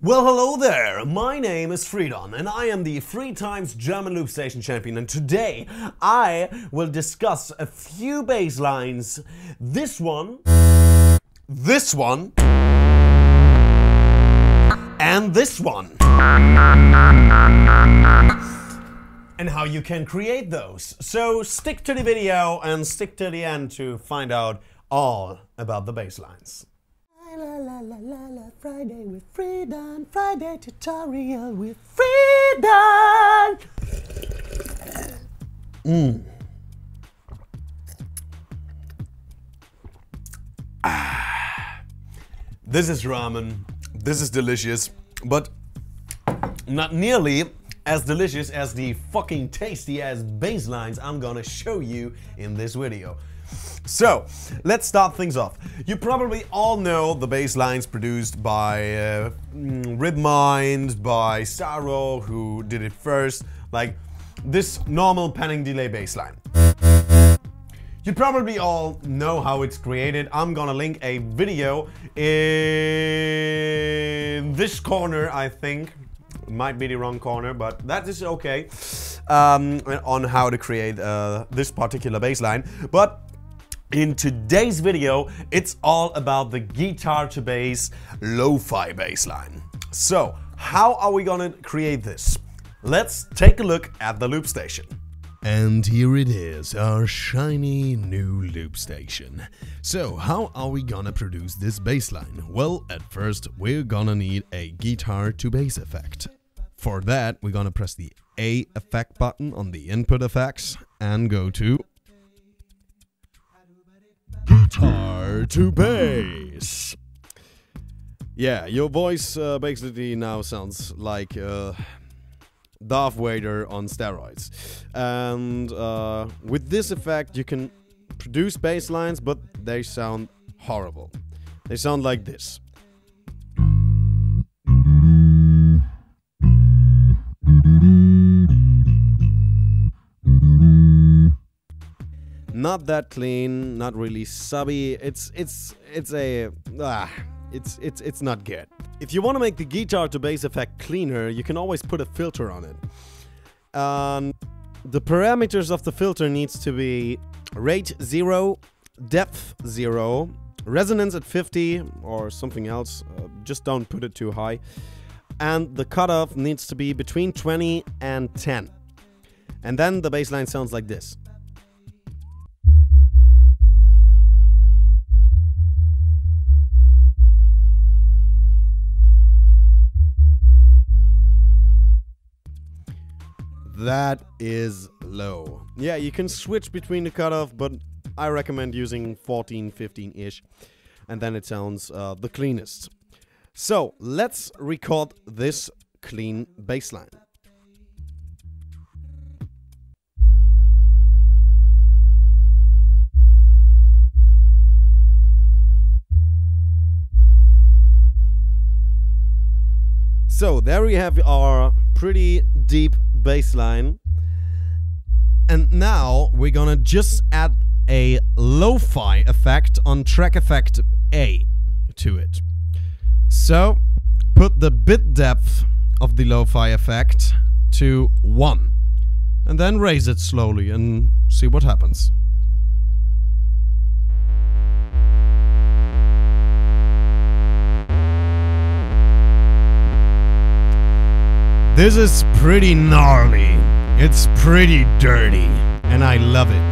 Well, hello there! My name is FriiDon and I am the 3x German Loopstation champion, and today I will discuss a few bass lines. This one, and this one. And how you can create those. So stick to the video and stick to the end to find out all about the bass lines. La la la la la, Friday with FriiDon, Friday tutorial with FriiDon. This is ramen. This is delicious, but not nearly as delicious as the fucking tasty ass bass lines I'm gonna show you in this video. So, let's start things off. You probably all know the bass lines produced by Rythmind, by Saro, who did it first, like this normal panning delay bass line. You probably all know how it's created. I'm gonna link a video in this corner, I think. It might be the wrong corner, but that is okay, on how to create this particular bass line. But in today's video, it's all about the guitar to bass lo-fi bass line. So, how are we gonna create this? Let's take a look at the Loopstation. And here it is, our shiny new Loopstation. So, how are we gonna produce this bass line? Well, at first, we're gonna need a guitar to bass effect. For that, we're gonna press the A effect button on the input effects and go to guitar to bass. Yeah, your voice basically now sounds like Darth Vader on steroids. And with this effect you can produce bass lines, but they sound horrible. They sound like this. Not that clean, not really subby. It's not good. If you want to make the guitar to bass effect cleaner, you can always put a filter on it. The parameters of the filter needs to be rate 0, depth 0, resonance at 50 or something else. Just don't put it too high. And the cutoff needs to be between 20 and 10. And then the bass line sounds like this. That is low. Yeah, you can switch between the cutoff, but I recommend using 14, 15-ish. And then it sounds the cleanest. So, let's record this clean bass line. So, there we have our pretty deep bass line. And now we're gonna just add a lo-fi effect on track effect A to it. So put the bit depth of the lo-fi effect to 1 and then raise it slowly and see what happens. This is pretty gnarly, it's pretty dirty, and I love it.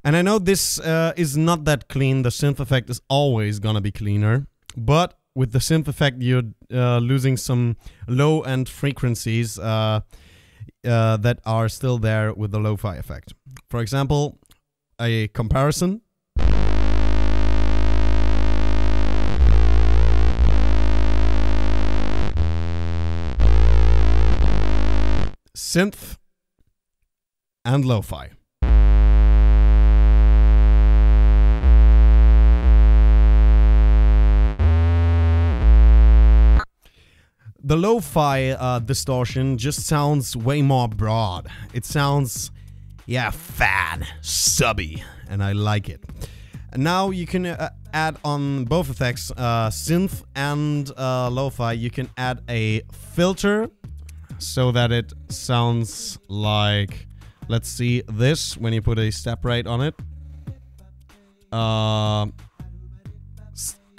And I know this is not that clean, the synth effect is always gonna be cleaner, but with the synth effect you're losing some low-end frequencies that are still there with the lo-fi effect. For example, a comparison. Synth and lo-fi. The lo-fi distortion just sounds way more broad. It sounds, yeah, fat, subby, and I like it. And now you can add on both effects, synth and lo-fi. You can add a filter so that it sounds like, let's see, this when you put a step rate on it.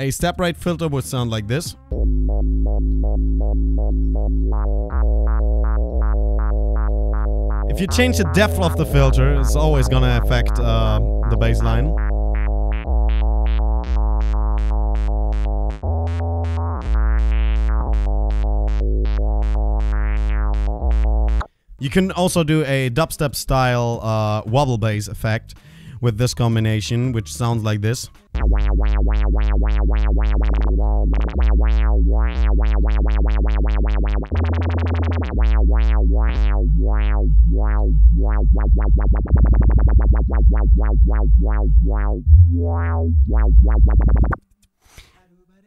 A step rate filter would sound like this. If you change the depth of the filter, it's always gonna affect the bass line. You can also do a dubstep style wobble bass effect with this combination, which sounds like this.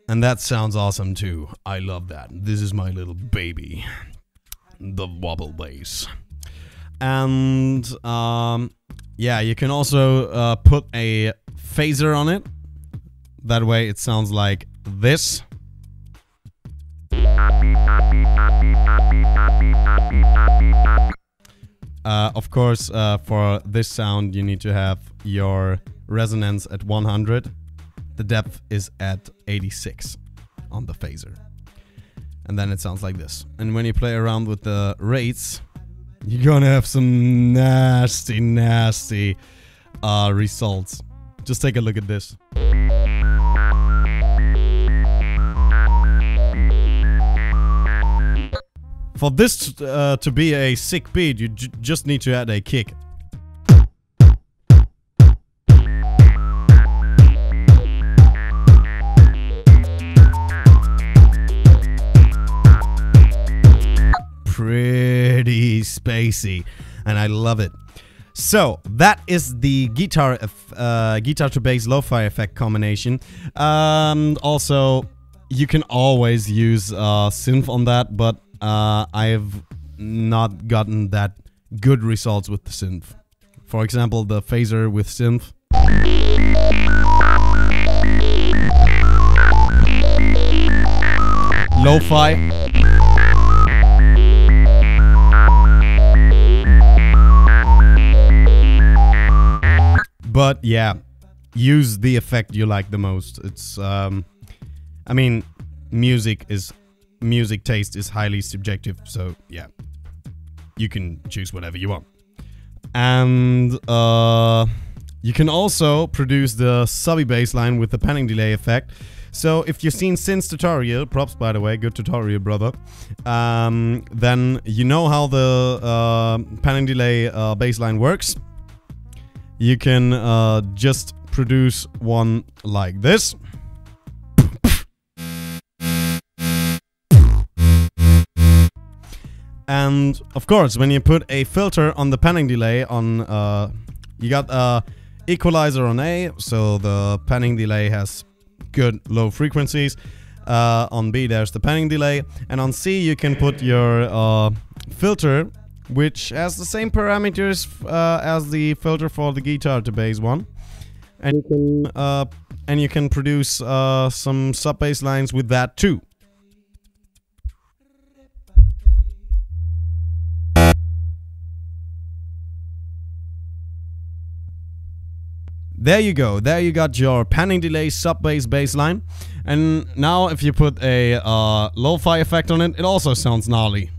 And that sounds awesome too. I love that. This is my little baby, the wobble bass. And yeah, you can also put a phaser on it. That way it sounds like this. Of course, for this sound you need to have your resonance at 100. The depth is at 86 on the phaser. And then it sounds like this. And when you play around with the rates, you're gonna have some nasty, nasty results. Just take a look at this. For this to be a sick beat, you just need to add a kick. Pretty spacey, and I love it. So that is the guitar to bass lo-fi effect combination. Also, you can always use synth on that, but I've not gotten that good results with the synth. For example, the phaser with synth. Lo-fi. But yeah, use the effect you like the most. It's, I mean, music taste is highly subjective, so yeah, you can choose whatever you want. And you can also produce the subby bass line with the panning delay effect. So if you've seen SXIN's tutorial, props by the way, good tutorial, brother, then you know how the panning delay bass line works. You can just produce one like this. And of course, when you put a filter on the panning delay on, you got a equalizer on A, so the panning delay has good low frequencies. On B there's the panning delay, and on C you can put your filter, which has the same parameters as the filter for the guitar to bass one, and you can produce some sub bass lines with that too. There you go. There you got your panning delay sub bass bass line, and now if you put a lo-fi effect on it, it also sounds gnarly.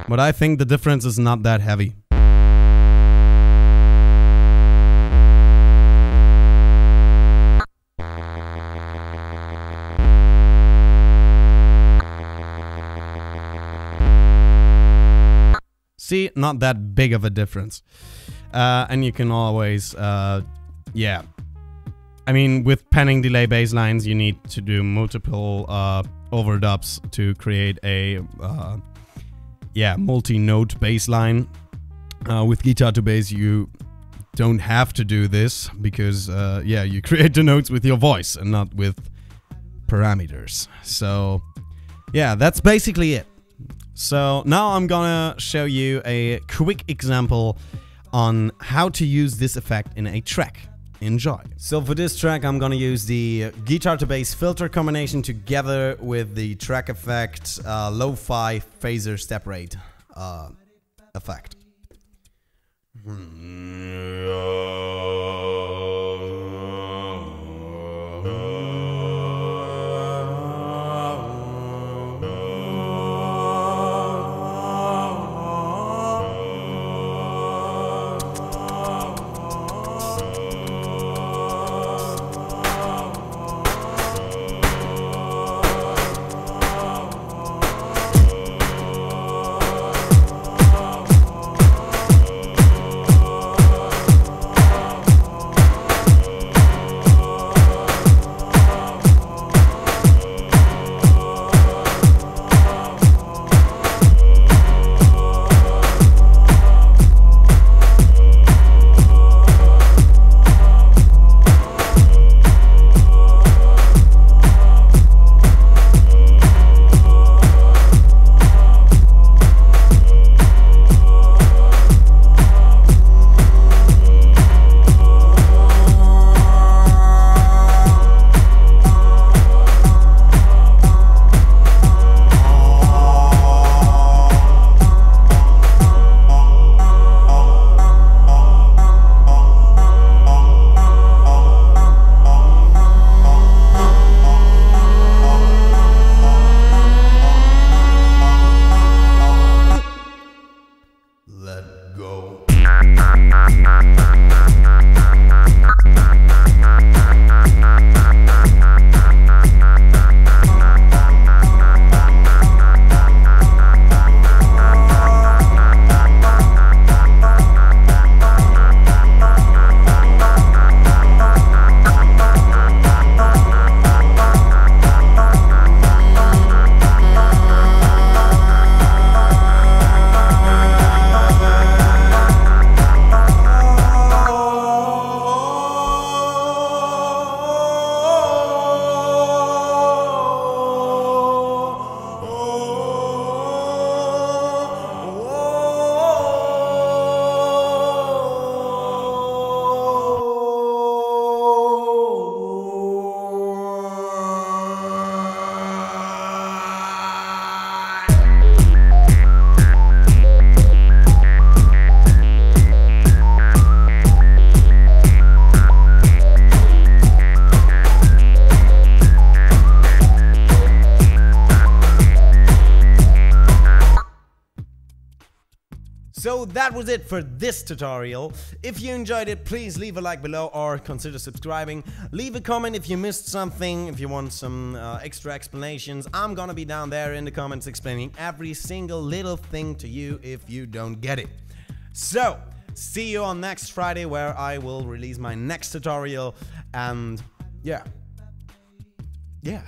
But I think the difference is not that heavy. See, not that big of a difference. And you can always, yeah. I mean, with panning delay bass lines, you need to do multiple overdubs to create a yeah, multi-note bass line. With guitar to bass, you don't have to do this because yeah, you create the notes with your voice and not with parameters. So yeah, that's basically it. So now I'm gonna show you a quick example on how to use this effect in a track. Enjoy. So for this track I'm gonna use the guitar to bass filter combination together with the track effect lo-fi phaser step rate effect. So that was it for this tutorial. If you enjoyed it, please leave a like below or consider subscribing. Leave a comment if you missed something, if you want some extra explanations. I'm gonna be down there in the comments explaining every single little thing to you if you don't get it. So, see you on next Friday where I will release my next tutorial, and yeah. Yeah.